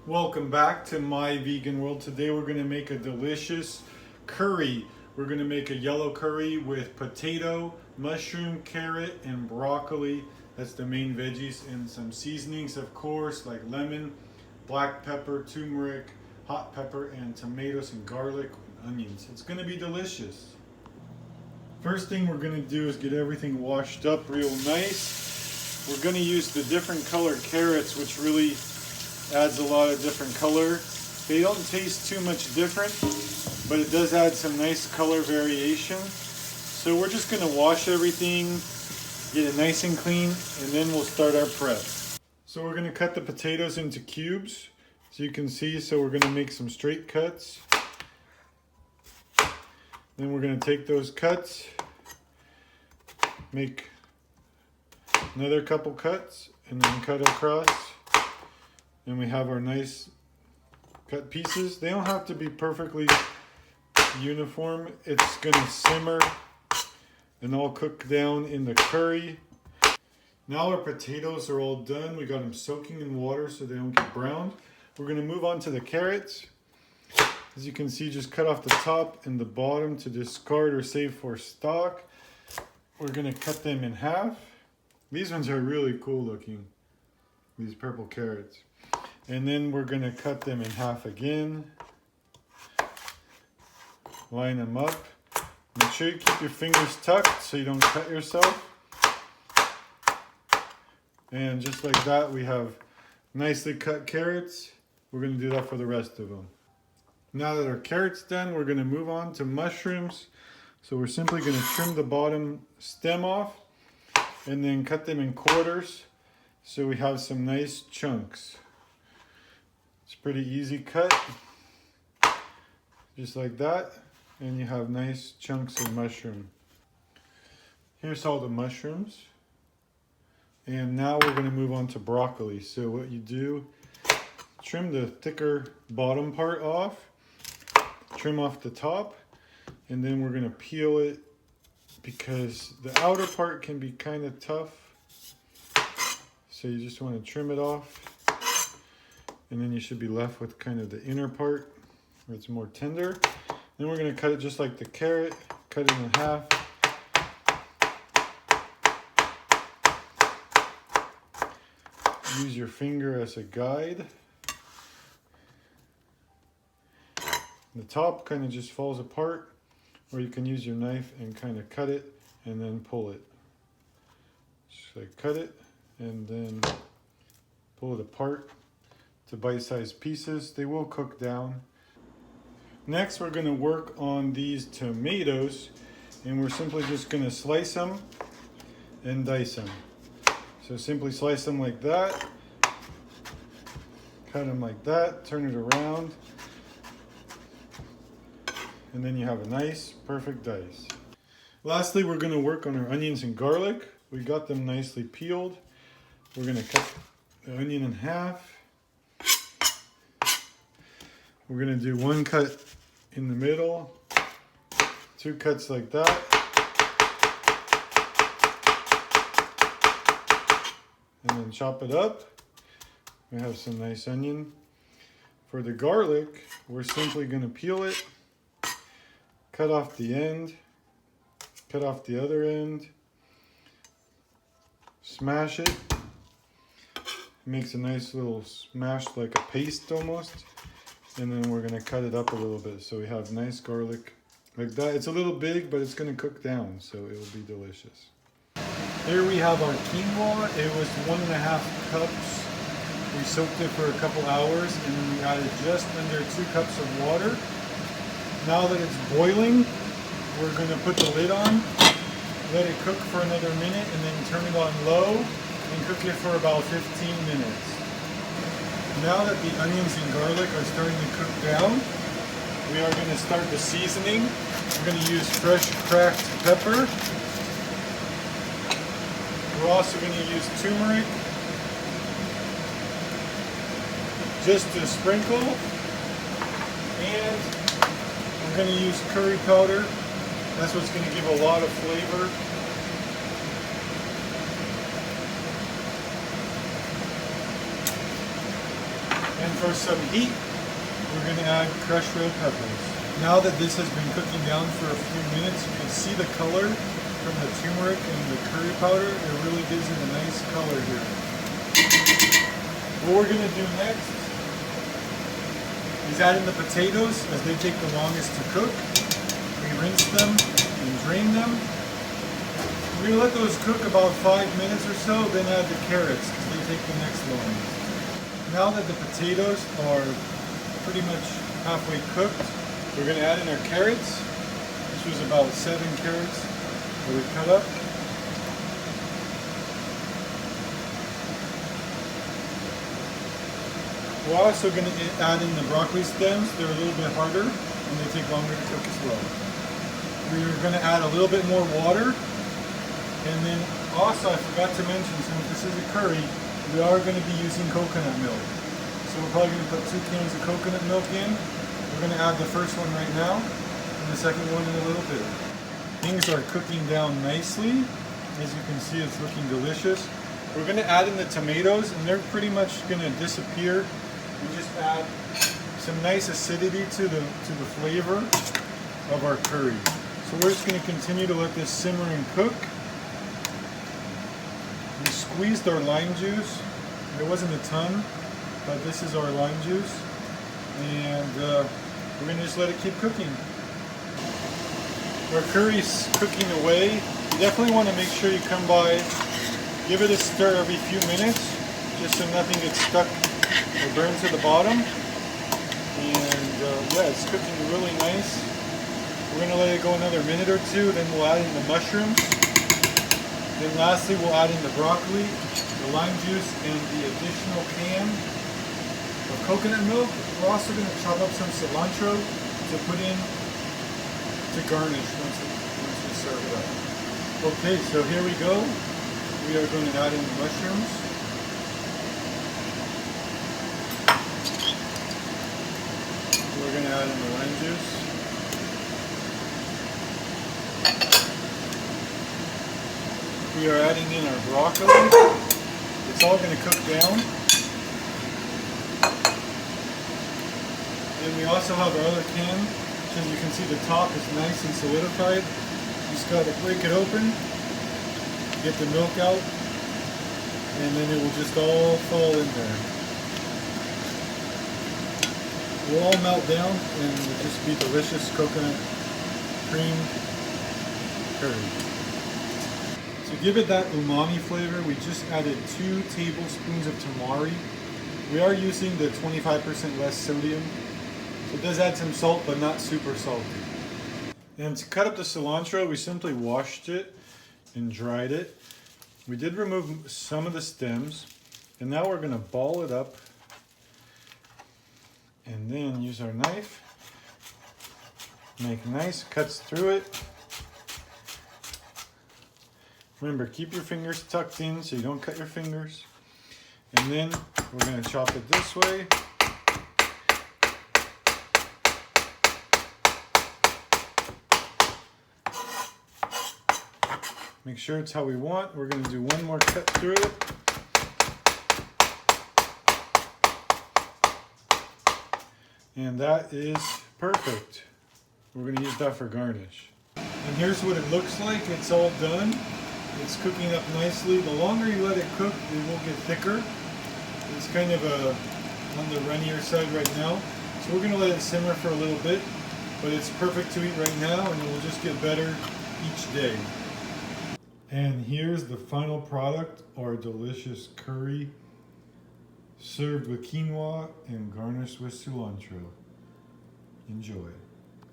Welcome back to my vegan world. Today we're going to make a delicious curry. We're going to make a yellow curry with potato, mushroom, carrot, and broccoli. That's the main veggies, and some seasonings, of course, like lemon, black pepper, turmeric, hot pepper, and tomatoes and garlic and onions. It's going to be delicious. First thing we're going to do is get everything washed up real nice. We're going to use the different colored carrots, which really adds a lot of different color. They don't taste too much different, but it does add some nice color variation. So we're just going to wash everything, get it nice and clean, and then we'll start our prep. So we're going to cut the potatoes into cubes, so you can see. So we're going to make some straight cuts. Then we're going to take those cuts, make another couple cuts, and then cut across. And we have our nice cut pieces. They don't have to be perfectly uniform. It's gonna simmer and all cook down in the curry. Now our potatoes are all done. We got them soaking in water so they don't get browned. We're gonna move on to the carrots. As you can see, just cut off the top and the bottom to discard or save for stock. We're gonna cut them in half. These ones are really cool looking, these purple carrots. And then we're going to cut them in half again. Line them up. Make sure you keep your fingers tucked so you don't cut yourself. And just like that, we have nicely cut carrots. We're going to do that for the rest of them. Now that our carrots done, we're going to move on to mushrooms. So we're simply going to trim the bottom stem off and then cut them in quarters so we have some nice chunks. It's pretty easy cut, just like that, and you have nice chunks of mushroom. Here's all the mushrooms, and now we're going to move on to broccoli. So what you do, trim the thicker bottom part off, trim off the top, and then we're going to peel it because the outer part can be kind of tough. So you just want to trim it off. And then you should be left with kind of the inner part where it's more tender. Then we're going to cut it just like the carrot, cut it in half. Use your finger as a guide. The top kind of just falls apart, or you can use your knife and kind of cut it and then pull it. Just like cut it and then pull it apart to bite-sized pieces. They will cook down. Next, we're going to work on these tomatoes, and we're simply just going to slice them and dice them. So simply slice them like that, cut them like that, turn it around, and then you have a nice, perfect dice. Lastly, we're going to work on our onions and garlic. We got them nicely peeled. We're going to cut the onion in half. We're going to do one cut in the middle, two cuts like that, and then chop it up. We have some nice onion. For the garlic, we're simply going to peel it, cut off the end, cut off the other end, smash it. It makes a nice little smash, like a paste almost. And then we're going to cut it up a little bit so we have nice garlic like that. It's a little big, but it's going to cook down, so it will be delicious. Here we have our quinoa. It was 1.5 cups. We soaked it for a couple hours, and then we added just under 2 cups of water. Now that it's boiling, we're going to put the lid on, let it cook for another minute, and then turn it on low and cook it for about 15 minutes. Now that the onions and garlic are starting to cook down, we are going to start the seasoning. We're going to use fresh cracked pepper. We're also going to use turmeric, just to sprinkle. And we're going to use curry powder. That's what's going to give a lot of flavor. And for some heat, we're going to add crushed red peppers. Now that this has been cooking down for a few minutes, you can see the color from the turmeric and the curry powder. It really gives it a nice color here. What we're going to do next is add in the potatoes, as they take the longest to cook. We rinse them and drain them. We're going to let those cook about 5 minutes or so, then add the carrots because they take the next longest. Now that the potatoes are pretty much halfway cooked, we're going to add in our carrots. This was about 7 carrots that we cut up. We're also going to add in the broccoli stems. They're a little bit harder and they take longer to cook as well. We're going to add a little bit more water. And then also, I forgot to mention, since this is a curry, we are going to be using coconut milk. So we're probably going to put 2 cans of coconut milk in. We're going to add the first one right now, and the second one in a little bit. Things are cooking down nicely. As you can see, it's looking delicious. We're going to add in the tomatoes, and they're pretty much going to disappear. We just add some nice acidity to the flavor of our curry. So we're just going to continue to let this simmer and cook. We squeezed our lime juice. There wasn't a ton, but this is our lime juice. And we're going to just let it keep cooking. Our curry's cooking away. You definitely want to make sure you come by, give it a stir every few minutes, just so nothing gets stuck or burned to the bottom. And yeah, it's cooking really nice. We're going to let it go another minute or two, then we'll add in the mushrooms. Then lastly, we'll add in the broccoli, the lime juice, and the additional can of coconut milk. We're also going to chop up some cilantro to put in to garnish once we serve it up. Okay, so here we go. We are going to add in the mushrooms. We're going to add in the lime juice. We are adding in our broccoli. It's all going to cook down. And we also have our other can, which, as you can see, the top is nice and solidified. You just got to break it open, get the milk out, and then it will just all fall in there. It will all melt down and it will just be delicious coconut cream curry. To give it that umami flavor, we just added 2 tablespoons of tamari. We are using the 25% less sodium, so it does add some salt, but not super salty. And to cut up the cilantro, we simply washed it and dried it. We did remove some of the stems, and now we're going to ball it up and then use our knife, make nice cuts through it. Remember, keep your fingers tucked in so you don't cut your fingers. And then we're going to chop it this way. Make sure it's how we want. We're going to do one more cut through it. And that is perfect. We're going to use that for garnish. And here's what it looks like. It's all done. It's cooking up nicely. The longer you let it cook, it will get thicker. It's kind of on the runnier side right now. So we're going to let it simmer for a little bit, but it's perfect to eat right now, and it will just get better each day. And here's the final product, our delicious curry, served with quinoa and garnished with cilantro. Enjoy.